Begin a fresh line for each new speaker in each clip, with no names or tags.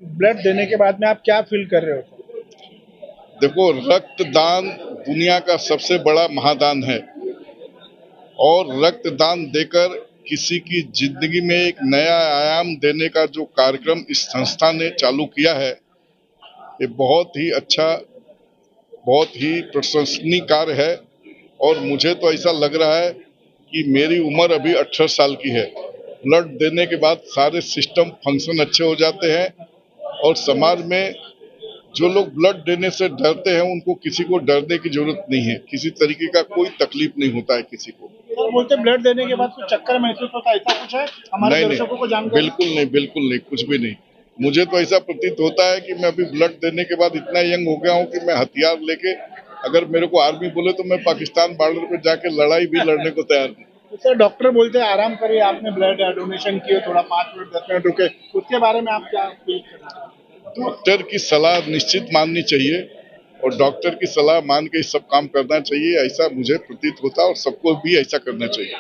Blood देने के बाद में आप क्या फील कर रहे हो?
देखो, रक्तदान दुनिया का सबसे बड़ा महादान है और रक्तदान देकर किसी की जिंदगी में एक नया आयाम देने का जो कार्यक्रम इस संस्था ने चालू किया है, ये बहुत ही अच्छा, बहुत ही प्रशंसनीय कार्य है। और मुझे तो ऐसा लग रहा है कि मेरी उम्र अभी 18 साल की है। ब्लड देने के बाद सारे सिस्टम फंक्शन अच्छे हो जाते हैं और समाज में जो लोग ब्लड देने से डरते हैं उनको किसी को डरने की जरूरत नहीं है। किसी तरीके का कोई तकलीफ नहीं होता है किसी को।
सर बोलते ब्लड देने के बाद कुछ चक्कर महसूस होता है, ऐसा कुछ है? हमारे
नहीं
दर्शकों को
नहीं,
जानकारी।
बिल्कुल नहीं, बिल्कुल नहीं, कुछ भी नहीं। मुझे तो ऐसा प्रतीत होता है कि मैं अभी ब्लड देने के बाद इतना यंग हो गया हूँ कि मैं हथियार लेके, अगर मेरे को आर्मी बोले तो मैं पाकिस्तान बॉर्डर पे जाके लड़ाई भी लड़ने को तैयार हूँ।
तो सर डॉक्टर बोलते हैं आराम करिए, आपने ब्लड डोनेशन किए, थोड़ा 5 मिनट 10 मिनट रुके, उसके बारे में आप क्या फील कर रहे हैं?
डॉक्टर की सलाह निश्चित माननी चाहिए और डॉक्टर की सलाह मान के सब काम करना चाहिए, ऐसा मुझे प्रतीत होता है और सबको भी ऐसा करना चाहिए।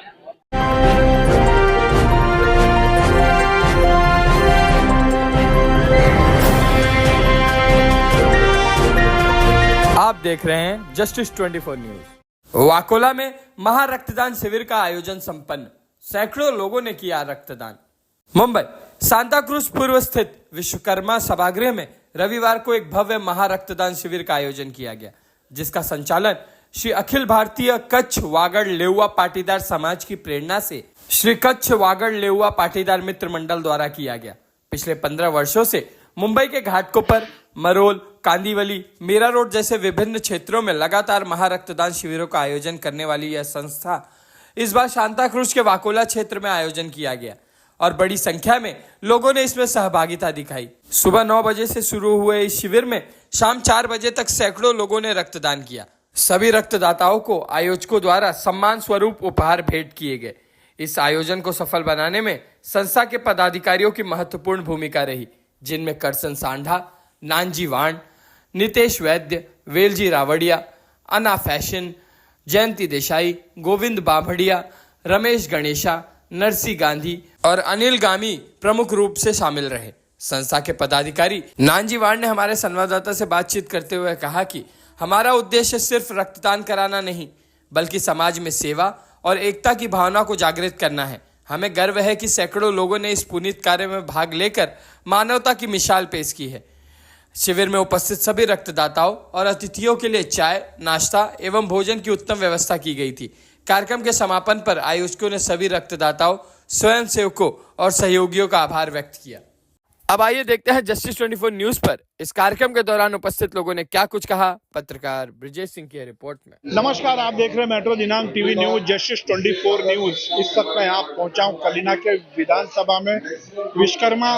आप देख रहे हैं जस्टिस 24 न्यूज। वाकोला में महा रक्तदान शिविर का आयोजन संपन्न, सैकड़ों लोगों ने किया रक्तदान। मुंबई सांता क्रूज पूर्व स्थित विश्वकर्मा सभागृह में रविवार को एक भव्य महा रक्तदान शिविर का आयोजन किया गया, जिसका संचालन श्री अखिल भारतीय कच्छ वागड़ लेउआ पाटीदार समाज की प्रेरणा से श्री कच्छ वागड़ लेउआ पाटीदार मित्र मंडल द्वारा किया गया। पिछले 15 वर्षों से मुंबई के घाटों पर मरोल, कांदीवली, मीरा रोड जैसे विभिन्न क्षेत्रों में लगातार महारक्तदान शिविरों का आयोजन करने वाली यह संस्था इस बार सांता क्रूज के वाकोला क्षेत्र में आयोजन किया गया और बड़ी संख्या में लोगों ने इसमें सहभागिता दिखाई। सुबह 9 बजे से शुरू हुए इस शिविर में शाम 4 बजे तक सैकड़ों लोगों ने रक्तदान किया। सभी रक्तदाताओं को आयोजकों द्वारा सम्मान स्वरूप उपहार भेंट किए गए। इस आयोजन को सफल बनाने में संस्था के पदाधिकारियों की महत्वपूर्ण भूमिका रही, जिनमें करसन सांढा, नानजी वाण, नितेश वैद्य, वेलजी रावड़िया, अना फैशन, जयंती देसाई, गोविंद बाभड़िया, रमेश गणेशा, नरसी गांधी और अनिल गामी प्रमुख रूप से शामिल रहे। संस्था के पदाधिकारी नानजी वाण ने हमारे संवाददाता से बातचीत करते हुए कहा कि हमारा उद्देश्य सिर्फ रक्तदान कराना नहीं, बल्कि समाज में सेवा और एकता की भावना को जागृत करना है। हमें गर्व है कि सैकड़ों लोगों ने इस पुनीत कार्य में भाग लेकर मानवता की मिसाल पेश की है। शिविर में उपस्थित सभी रक्तदाताओं और अतिथियों के लिए चाय, नाश्ता एवं भोजन की उत्तम व्यवस्था की गई थी। कार्यक्रम के समापन पर आयोजकों ने सभी रक्तदाताओं, स्वयंसेवकों और सहयोगियों का आभार व्यक्त किया। अब आइए देखते हैं जस्टिस 24 न्यूज पर इस कार्यक्रम के दौरान उपस्थित लोगों ने क्या कुछ कहा। पत्रकार ब्रिजेश सिंह की रिपोर्ट में।
नमस्कार, आप देख रहे हैं मेट्रो दिनांक टीवी न्यूज जस्टिस 24 न्यूज। इस वक्त मैं यहाँ पहुंचा हूँ कलिना के विधानसभा में, विश्वकर्मा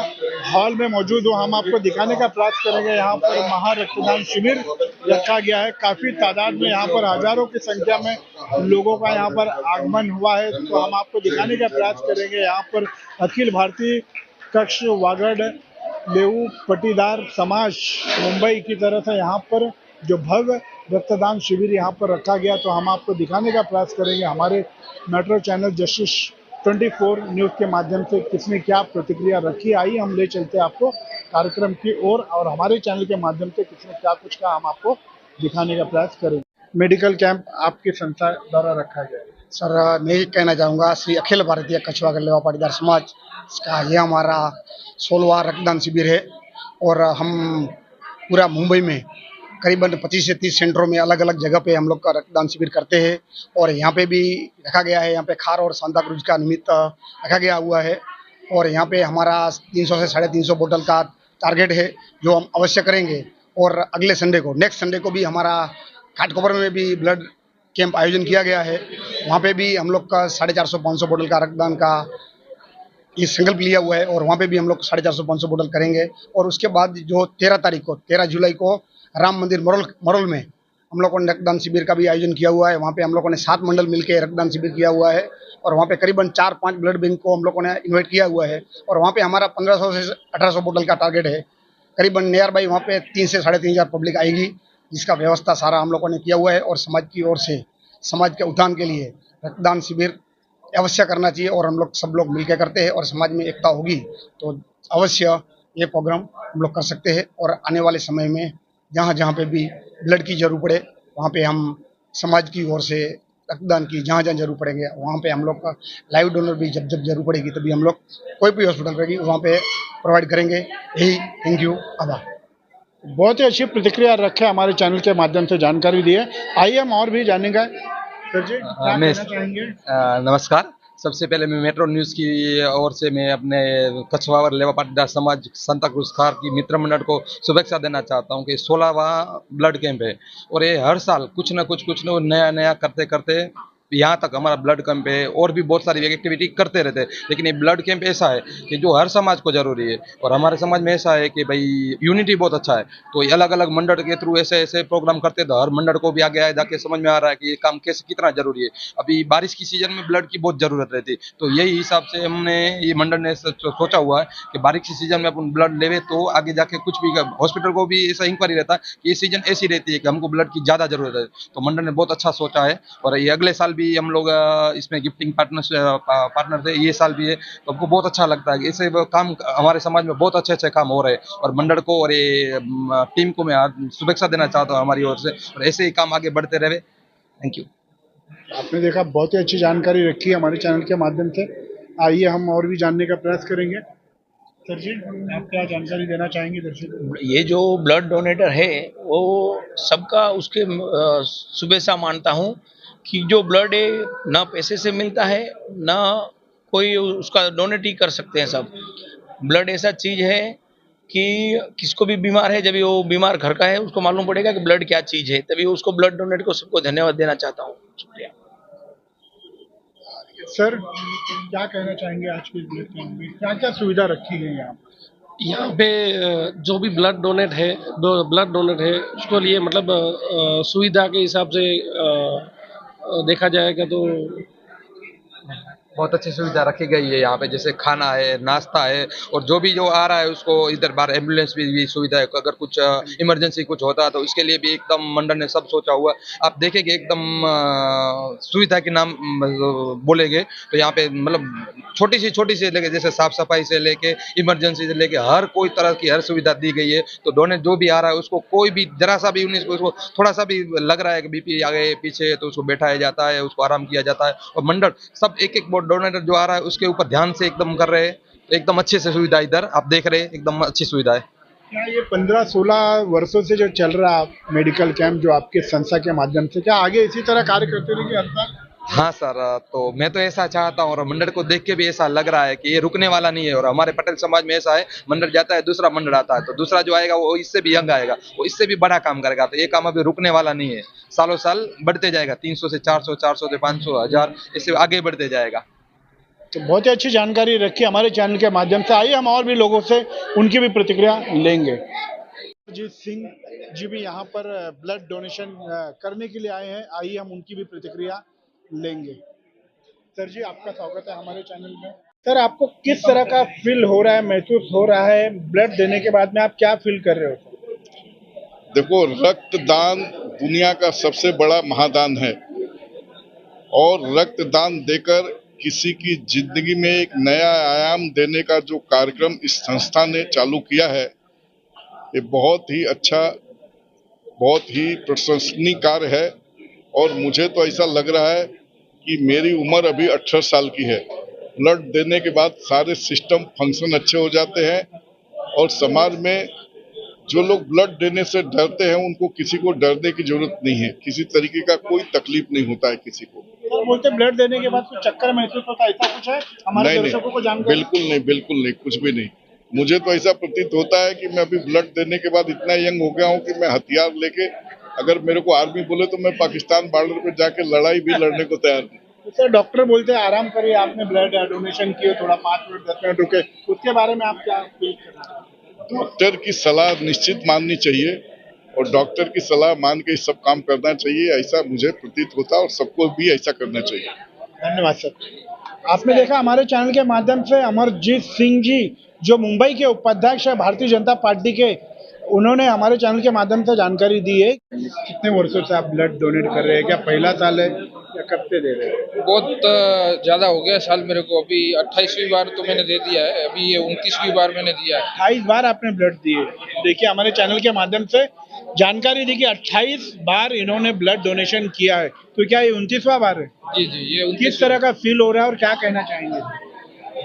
हॉल में मौजूद हूँ। हम आपको दिखाने का प्रयास करेंगे। यहाँ पर महा रक्तदान शिविर रखा गया है। काफी तादाद में यहाँ पर हजारों की संख्या में लोगों का यहाँ पर आगमन हुआ है, तो हम आपको दिखाने का प्रयास करेंगे। यहाँ पर अखिल भारतीय कच्छ वागड़ लेउ पाटीदार समाज मुंबई की तरफ से यहाँ पर जो भव्य रक्तदान शिविर यहाँ पर रखा गया, तो हम आपको दिखाने का प्रयास करेंगे। हमारे मेट्रो चैनल जस्टिस 24 न्यूज के माध्यम से किसने क्या प्रतिक्रिया रखी, आई हम ले चलते आपको कार्यक्रम की ओर और हमारे चैनल के माध्यम से किसने क्या कुछ कहा हम आपको दिखाने का प्रयास करेंगे। मेडिकल कैंप आपकी संस्था द्वारा रखा गया है।
सर, मैं ये कहना चाहूँगा, श्री अखिल भारतीय कच्छ वागड़ लेउआ पाटीदार समाज का ये हमारा 16वां रक्तदान शिविर है और हम पूरा मुंबई में करीबन 25 से 30 सेंटरों में अलग अलग जगह पे हम लोग का रक्तदान शिविर करते हैं और यहाँ पे भी रखा गया है। यहाँ पे खार और सांता क्रूज का निमित्त रखा गया हुआ है और यहाँ पे हमारा 300 से 350 बोतल का टारगेट है जो हम अवश्य करेंगे। और अगले संडे को, नेक्स्ट संडे को भी हमारा घाटकोपर में भी ब्लड कैंप आयोजन किया गया है। वहाँ पे भी हम लोग का 450-500 बोतल का रक्तदान का ये संकल्प लिया हुआ है और वहाँ पे भी हम लोग 450-500 बोतल करेंगे। और उसके बाद जो 13 जुलाई को राम मंदिर मरोल में हम लोगों ने रक्तदान शिविर का भी आयोजन किया हुआ है। वहाँ पे हम लोगों ने 7 मंडल मिलकर रक्तदान शिविर किया हुआ है और वहाँ पे करीबन 4-5 ब्लड बैंक को हम लोगों ने इन्वाइट किया हुआ है और वहाँ पे हमारा 1500 से 1800 बोतल का टारगेट है। करीबन नियर बाई वहाँ पे 3 से 3,500 पब्लिक आएगी, जिसका व्यवस्था सारा हम लोगों ने किया हुआ है। और समाज की ओर से समाज के उत्थान के लिए रक्तदान शिविर अवश्य करना चाहिए और हम लोग सब लोग मिलकर करते हैं और समाज में एकता होगी तो अवश्य ये प्रोग्राम हम लोग कर सकते हैं। और आने वाले समय में जहाँ जहाँ पे भी ब्लड की जरूरत पड़े वहाँ पे हम समाज की ओर से रक्तदान की जहाँ जहाँ जरूर पड़ेंगे वहाँ पे हम लोग का लाइव डोनर भी जब जब जरूर पड़ेगी तभी हम लोग कोई भी हॉस्पिटल रहेगी वहाँ पे प्रोवाइड करेंगे। यही थैंक यू आभार।
बहुत ही अच्छी प्रतिक्रिया रखे हमारे चैनल के माध्यम से जानकारी दी है। आइए हम और भी जानेंगे। सर जी क्या कहना चाहेंगे?
नमस्कार। सबसे पहले मैं मेट्रो न्यूज़ की ओर से मैं अपने कछवावर लेवा पाटीदार समाज सांता क्रूज खार की मित्र मंडल को शुभेच्छा देना चाहता हूं कि 16वां ब्लड कैंप है और ये हर साल कुछ न कुछ नया नया करते करते यहाँ तक हमारा ब्लड कैंप है और भी बहुत सारी एक्टिविटी करते रहते हैं। लेकिन ये ब्लड कैंप ऐसा है कि जो हर समाज को जरूरी है और हमारे समाज में ऐसा है कि भाई यूनिटी बहुत अच्छा है। तो अलग अलग मंडल के थ्रू ऐसे ऐसे प्रोग्राम करते तो हर मंडल को भी आगे आए जाके समझ में आ रहा है कि ये काम कैसे कितना जरूरी है। अभी बारिश की सीजन में ब्लड की बहुत जरूरत रहती है तो यही हिसाब से हमने ये मंडल ने सोचा हुआ है कि बारिश की सीजन में अपन ब्लड लेवे तो आगे जाके कुछ भी हॉस्पिटल को भी ऐसा इंक्वायरी रहता है कि ये सीजन ऐसी रहती है कि हमको ब्लड की ज़्यादा जरूरत है। तो मंडल ने बहुत अच्छा सोचा है और ये अगले साल भी हम लोग इसमें गिफ्टिंग पार्टनर थे, ये साल भी है। तो हमको बहुत अच्छा लगता है कि ऐसे काम हमारे समाज में बहुत अच्छे अच्छे काम हो रहे हैं और मंडल को और ये टीम को मैं शुभेच्छा देना चाहता हूँ हमारी ओर से और ऐसे ही काम आगे बढ़ते रहे। Thank you.
आपने देखा बहुत ही अच्छी जानकारी रखी है हमारे चैनल के माध्यम से। आइए हम और भी जानने का प्रयास करेंगे। सर जी आप क्या जानकारी देना चाहेंगे दर्शकों?
ये जो ब्लड डोनेटर है वो सबका उसके शुभेच्छा मानता हूँ कि जो ब्लड है ना पैसे से मिलता है ना कोई उसका डोनेट ही कर सकते हैं सब। ब्लड ऐसा चीज़ है कि किसको भी बीमार है जब वो बीमार घर का है उसको मालूम पड़ेगा कि ब्लड क्या चीज़ है तभी उसको ब्लड डोनेट को सबको धन्यवाद देना चाहता हूँ। शुक्रिया।
सर क्या कहना चाहेंगे आज के ब्लड कैंप में क्या क्या सुविधा रखी गई है
यहाँ पे जो भी ब्लड डोनेट है उसको लिए मतलब सुविधा के हिसाब से देखा जाएगा तो
बहुत अच्छी सुविधा रखी गई है यहाँ पे, जैसे खाना है, नाश्ता है और जो भी जो आ रहा है उसको इधर बाहर एम्बुलेंस भी सुविधा है। अगर कुछ इमरजेंसी कुछ होता है तो इसके लिए भी एकदम मंडल ने सब सोचा हुआ। आप देखेंगे एकदम सुविधा के नाम बोलेंगे तो यहाँ पे मतलब छोटी सी लेके जैसे साफ सफाई से लेके इमरजेंसी से लेके हर कोई तरह की हर सुविधा दी गई है। तो डोनेट जो भी आ रहा है उसको कोई भी जरा सा भी उसको थोड़ा सा भी लग रहा है कि बीपी आगे पीछे तो उसको बैठाया जाता है, उसको आराम किया जाता है और मंडल सब एक एक डोनेटर जो आ रहा है उसके ऊपर ध्यान से एकदम कर रहे हैं। एकदम अच्छे से सुविधा इधर आप देख रहे हैं, एकदम अच्छी सुविधा है।
क्या ये 15-16 वर्षों से जो चल रहा मेडिकल कैंप जो आपके संस्था के माध्यम से क्या आगे इसी तरह कार्य करते रहेंगे हर साल?
हाँ सर, तो मैं तो ऐसा चाहता हूँ और मंडल को देख के भी ऐसा लग रहा है कि ये रुकने वाला नहीं है। और हमारे पटेल समाज में ऐसा है, मंडल जाता है दूसरा मंडल आता है तो दूसरा जो आएगा वो इससे भी यंग आएगा, वो इससे भी बड़ा काम करेगा। तो ये काम अभी रुकने वाला नहीं है, सालों साल बढ़ते जाएगा। 300 से 400, 400 से 500, 1000 इससे आगे बढ़ते जाएगा।
तो बहुत ही अच्छी जानकारी रखी हमारे चैनल के माध्यम से। आइए हम और भी लोगों से उनकी भी प्रतिक्रिया लेंगे। अजीत सिंह जी भी यहाँ पर ब्लड डोनेशन करने के लिए आए हैं, आइए हम उनकी भी प्रतिक्रिया लेंगे। सर जी आपका स्वागत है हमारे चैनल में। सर आपको किस तरह का फील हो रहा है, महसूस हो रहा है ब्लड देने के बाद में, आप क्या फील कर रहे हो?
देखो, रक्तदान दुनिया का सबसे बड़ा महादान है और रक्तदान देकर किसी की जिंदगी में एक नया आयाम देने का जो कार्यक्रम इस संस्था ने चालू किया है, ये बहुत ही अच्छा, बहुत ही प्रशंसनीय कार्य है। और मुझे तो ऐसा लग रहा है कि मेरी उम्र अभी 18 साल की है। ब्लड देने के बाद सारे सिस्टम फंक्शन अच्छे हो जाते हैं और समाज में जो लोग ब्लड देने से डरते हैं उनको किसी को डरने की जरूरत नहीं है। किसी तरीके का कोई तकलीफ नहीं होता है किसी को।
तो बोलते ब्लड देने के बाद कुछ चक्कर महसूस होता है, ऐसा कुछ है हमारे दर्शकों को जानकारी?
बिल्कुल नहीं, कुछ भी नहीं। मुझे तो ऐसा प्रतीत होता है कि मैं अभी ब्लड देने के बाद इतना यंग हो गया हूँ कि मैं हथियार लेके, अगर मेरे को आर्मी बोले तो मैं पाकिस्तान बॉर्डर पे जाके लड़ाई भी लड़ने को तैयार हूँ।
तो सर डॉक्टर बोलते हैं आराम करिए, आपने ब्लड डोनेशन किए, थोड़ा 5 मिनट 10 मिनट रुके, उसके बारे में आप क्या फील कर रहे हैं?
डॉक्टर की सलाह निश्चित माननी चाहिए और डॉक्टर की सलाह मान के सब काम करना चाहिए, ऐसा मुझे प्रतीत होता है और सबको भी ऐसा करना चाहिए।
धन्यवाद सर। आपने देखा हमारे चैनल के माध्यम से अमरजीत सिंह जी जो मुंबई के उपाध्यक्ष है भारतीय जनता पार्टी के, उन्होंने हमारे चैनल के माध्यम से जानकारी दी है। कितने वर्षों से आप ब्लड डोनेट कर रहे हैं? क्या पहला साल है? या कब से दे रहे हैं?
बहुत ज़्यादा हो गया साल मेरे को। अभी 28वीं बार तो मैंने दे दिया है, अभी ये 29वीं बार मैंने दिया है।
28 बार आपने ब्लड दिए। देखिए हमारे चैनल के माध्यम से जानकारी दी कि 28 बार इन्होंने ब्लड डोनेशन किया है, तो क्या ये 29वां बार है?
जी जी, ये
किस
29
तरह का फील हो रहा है और क्या कहना चाहेंगे?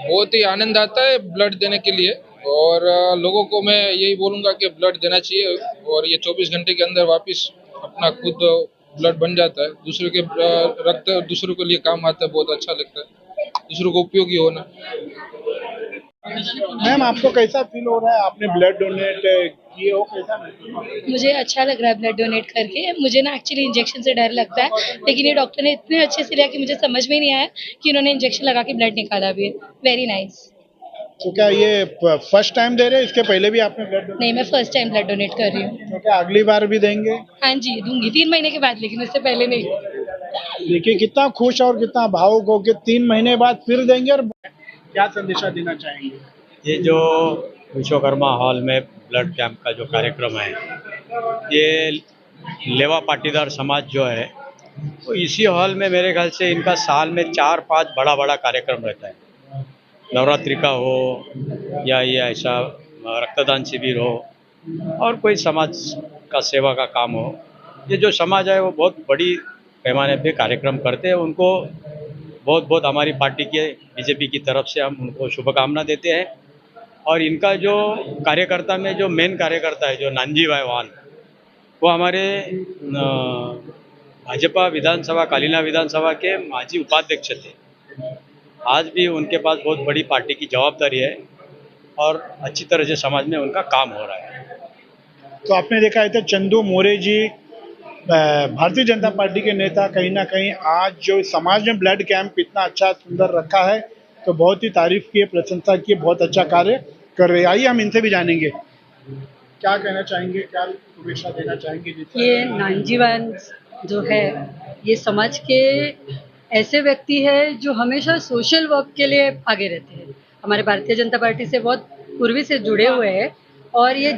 बहुत ही आनंद आता है ब्लड देने के लिए। और लोगों को मैं यही बोलूँगा कि ब्लड देना चाहिए। और ये 24 घंटे के अंदर वापस अपना खुद ब्लड बन जाता है। दूसरे के रक्त दूसरों के लिए काम आता है, बहुत अच्छा लगता है दूसरों को उपयोगी होना।
मैम आपको कैसा फील हो रहा है? आपने ब्लड डोनेट किए हो, कैसा महसूस हो रहा है?
मुझे अच्छा लग रहा है ब्लड डोनेट करके। मुझे ना एक्चुअली इंजेक्शन से डर लगता है, लेकिन ये डॉक्टर ने इतने अच्छे से लिया कि मुझे समझ में नहीं आया कि उन्होंने इंजेक्शन लगा के ब्लड निकाला भी है। Very nice.
तो क्या ये फर्स्ट टाइम दे रहे हैं? इसके पहले भी आपने ब्लड डोनेट?
नहीं, मैं फर्स्ट टाइम ब्लड डोनेट कर रही हूँ।
तो क्या अगली बार भी देंगे?
हाँ जी, दूंगी 3 महीने के बाद, लेकिन उससे पहले नहीं।
देखिए कितना खुश और कितना भावुक हो कि 3 महीने बाद फिर देंगे। और क्या संदेशा देना चाहेंगे?
ये जो विश्वकर्मा हॉल में ब्लड कैंप का जो कार्यक्रम है, ये लेवा पाटीदार समाज जो है तो इसी हॉल में मेरे ख्याल से इनका साल में 4-5 बड़ा बड़ा कार्यक्रम रहता है। नवरात्रि का हो या ये ऐसा रक्तदान शिविर हो और कोई समाज का सेवा का काम हो, ये जो समाज है वो बहुत बड़ी पैमाने पे कार्यक्रम करते हैं। उनको बहुत बहुत हमारी पार्टी के बीजेपी की तरफ से हम उनको शुभकामना देते हैं। और इनका जो कार्यकर्ता में जो मेन कार्यकर्ता है जो नानजी भाई वान, वो हमारे भाजपा विधानसभा कालीना विधानसभा के माजी उपाध्यक्ष थे। आज भी उनके पास बहुत बड़ी पार्टी की जवाबदारी है और अच्छी तरह से समाज में उनका काम हो रहा है।
तो आपने देखा है तो चंदू मोरे जी भारतीय जनता पार्टी के नेता, कहीं ना कहीं आज जो समाज में ब्लड कैंप इतना अच्छा सुंदर रखा है तो बहुत ही तारीफ की, प्रशंसा की, बहुत अच्छा कार्य कर रहे हैं। आइए हम इनसे भी जानेंगे क्या कहना चाहेंगे, क्या शुभेच्छा देना चाहेंगे।
ये नानजीवान जो है ये समाज के ऐसे व्यक्ति है जो हमेशा सोशल वर्क के लिए आगे रहते हैं। हमारे भारतीय जनता पार्टी से बहुत पूर्वी से जुड़े हुए हैं और ये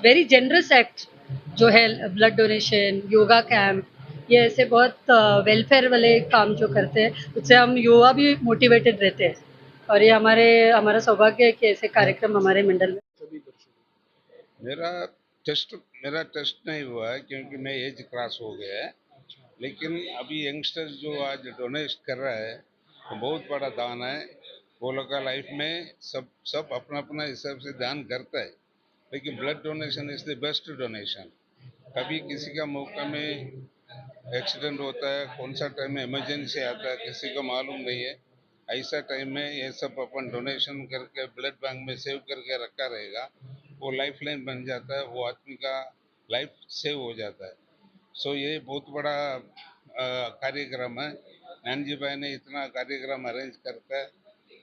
वेरी जेनरस एक्ट जो है ब्लड डोनेशन, योगा कैंप, ये ऐसे बहुत वेलफेयर वाले काम जो करते हैं उससे हम युवा भी मोटिवेटेड रहते हैं। और ये हमारा सौभाग्य है कि ऐसे कार्यक्रम हमारे मंडल में।
मेरा टेस्ट नहीं हुआ है क्योंकि मैं एज क्रॉस हो गया है, लेकिन अभी यंगस्टर्स जो आज डोनेट कर रहा है तो बहुत बड़ा दान है। वो लोग का लाइफ में सब अपना अपना हिसाब से दान करता है, लेकिन blood donation is the best donation. कभी किसी का मौका में एक्सीडेंट होता है, कौन सा टाइम में इमरजेंसी आता है किसी को मालूम नहीं है, ऐसा टाइम में ये सब अपन डोनेशन करके ब्लड बैंक में सेव करके रखा रहेगा, वो लाइफ लाइन बन जाता है, वो आदमी का लाइफ सेव हो जाता है। सो ये बहुत बड़ा कार्यक्रम है। नानजी भाई ने इतना कार्यक्रम अरेंज करता है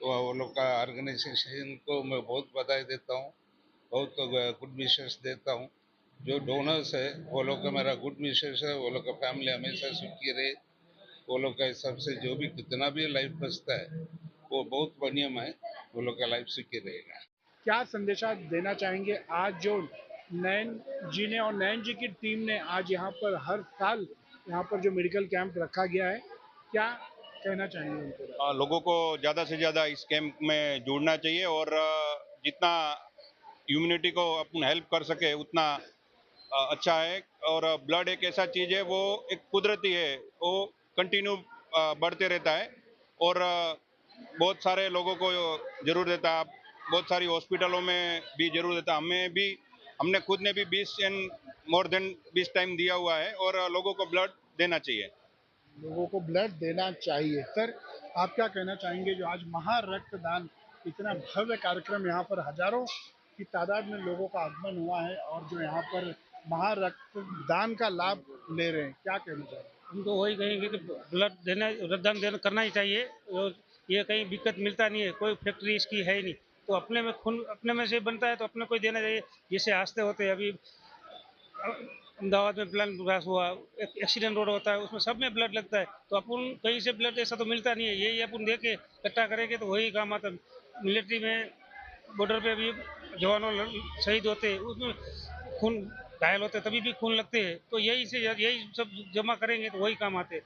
तो वो लोग का ऑर्गेनाइजेशन को मैं बहुत बधाई देता हूँ, बहुत गुड विशेस देता हूँ। जो डोनर्स है वो लोग का मेरा गुड विशेस है, वो लोग का फैमिली हमेशा सुखी रहे, वो लोग का हिसाब से जो भी कितना भी लाइफ बचता है वो बहुत बढ़िया है, वो लोग का लाइफ सुखी रहेगा।
क्या संदेशा देना चाहेंगे आज जो नयन जी ने और नयन जी की टीम ने आज यहाँ पर हर साल यहाँ पर जो मेडिकल कैंप रखा गया है, क्या कहना चाहेंगे उनको?
लोगों को ज़्यादा से ज़्यादा इस कैंप में जुड़ना चाहिए और जितना ह्यूमनिटी को अपन हेल्प कर सके उतना अच्छा है। और ब्लड एक ऐसा चीज़ है, वो एक कुदरती है, वो कंटिन्यू बढ़ते रहता है और बहुत सारे लोगों को ज़रूर देता है, बहुत सारी हॉस्पिटलों में भी ज़रूर देता है। हमने खुद ने भी 20 एंड मोर देन 20 टाइम दिया हुआ है और लोगों को ब्लड देना चाहिए।
लोगों को ब्लड देना चाहिए। सर आप क्या कहना चाहेंगे जो आज महारक्तदान इतना भव्य कार्यक्रम यहाँ पर हजारों की तादाद में लोगों का आगमन हुआ है और जो यहाँ पर महारक्तदान का लाभ ले रहे हैं, क्या कहना चाहेंगे?
हम तो वही कहेंगे कि रक्तदान देना करना ही चाहिए। और ये कहीं दिक्कत मिलता नहीं है, कोई फैक्ट्री इसकी है ही नहीं, तो अपने में खून अपने में से बनता है तो अपने को ही देना चाहिए। जैसे हंसते होते अभी अहमदाबाद में प्लान ब्लास्ट हुआ, एक्सीडेंट रोड होता है, उसमें सब में ब्लड लगता है, तो अपन कहीं से ब्लड ऐसा तो मिलता नहीं है। यही अपन दे के इकट्ठा करेंगे तो वही काम आता। मिलिट्री में बॉर्डर पे भी जवानों शहीद होते हैं, उसमें खून घायल होते तभी भी खून लगते हैं, तो यही सब जमा करेंगे तो वही काम आते हैं।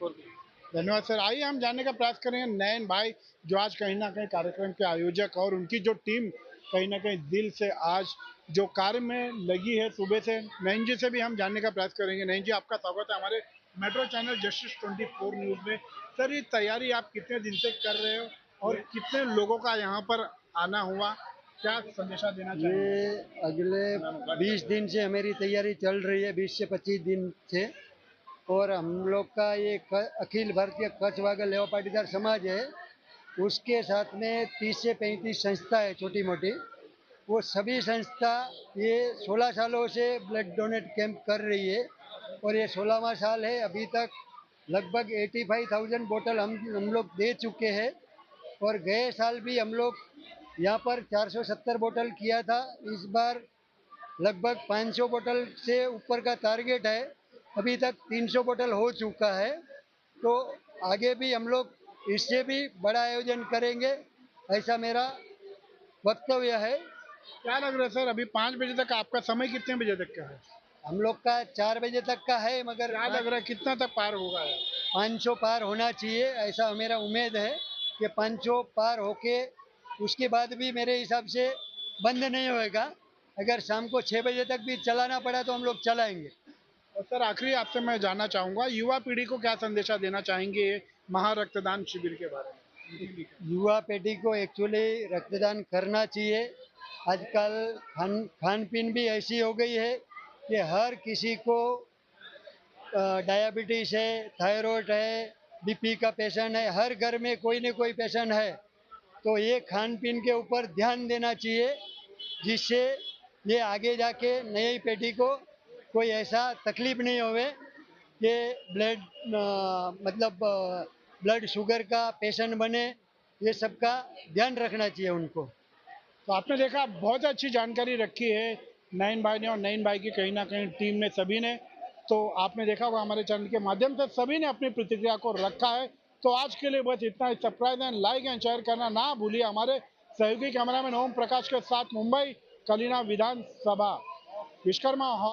स्कोर की।
धन्यवाद सर। आइए हम जानने का प्रयास करेंगे नयन भाई जो आज कहीं ना कहीं कार्यक्रम के आयोजक और उनकी जो टीम कहीं ना कहीं दिल से आज जो कार्य में लगी है सुबह से। नयन जी से भी हम जानने का प्रयास करेंगे। नयन जी, आपका स्वागत है हमारे मेट्रो चैनल जस्टिस 24 न्यूज़ में। सर, ये तैयारी आप कितने दिन से कर रहे हो और कितने लोगों का यहाँ पर आना हुआ, क्या संदेशा देना चाहिए?
ये अगले 20 दिन से हमारी तैयारी चल रही है, 20 से 25 दिन से। और हम लोग का ये अखिल भारतीय कच्छ वागड़ लेवा पाटीदार समाज है, उसके साथ में 30 से 35 संस्था है छोटी मोटी। वो सभी संस्था ये 16 सालों से ब्लड डोनेट कैंप कर रही है और ये 16वां साल है। अभी तक लगभग 85,000 बोतल हम लोग दे चुके हैं और गए साल भी हम लोग यहाँ पर 470 बोतल किया था। इस बार लगभग 500 बोतल से ऊपर का टारगेट है। अभी तक 300 बोतल हो चुका है, तो आगे भी हम लोग इससे भी बड़ा आयोजन करेंगे, ऐसा मेरा वक्तव्य है।
क्या लग रहा है सर, अभी 5 बजे तक आपका समय कितने बजे तक का है?
हम लोग का 4 बजे तक का है, मगर
क्या लग रहा है कितना तक पार होगा?
500 पार होना चाहिए, ऐसा मेरा उम्मीद है कि 500 पार होके उसके बाद भी मेरे हिसाब से बंद नहीं होएगा। अगर शाम को 6 बजे तक भी चलाना पड़ा तो हम लोग चलाएंगे।
और सर, आखिरी आपसे मैं जानना चाहूँगा, युवा पीढ़ी को क्या संदेशा देना चाहेंगे महारक्तदान शिविर के बारे में?
युवा पीढ़ी को एक्चुअली रक्तदान करना चाहिए। आजकल खान पीन भी ऐसी हो गई है कि हर किसी को डायबिटीज़ है, थायराइड है, बीपी का पेशेंट है, हर घर में कोई न कोई पेशेंट है। तो ये खान पीन के ऊपर ध्यान देना चाहिए, जिससे ये आगे जाके नई पीढ़ी को कोई ऐसा तकलीफ नहीं होवे कि ब्लड शुगर का पेशेंट बने। ये सब का ध्यान रखना चाहिए उनको।
तो आपने देखा, बहुत अच्छी जानकारी रखी है नयन भाई ने और नयन भाई की कहीं ना कहीं टीम ने, सभी ने। तो आपने देखा होगा हमारे चैनल के माध्यम से सभी ने अपनी प्रतिक्रिया को रखा है। तो आज के लिए बस इतना ही। Subscribe and like and share करना ना भूलिए। हमारे सहयोगी कैमरामैन ओम प्रकाश के साथ मुंबई कलिना विधानसभा विश्वकर्मा हॉल।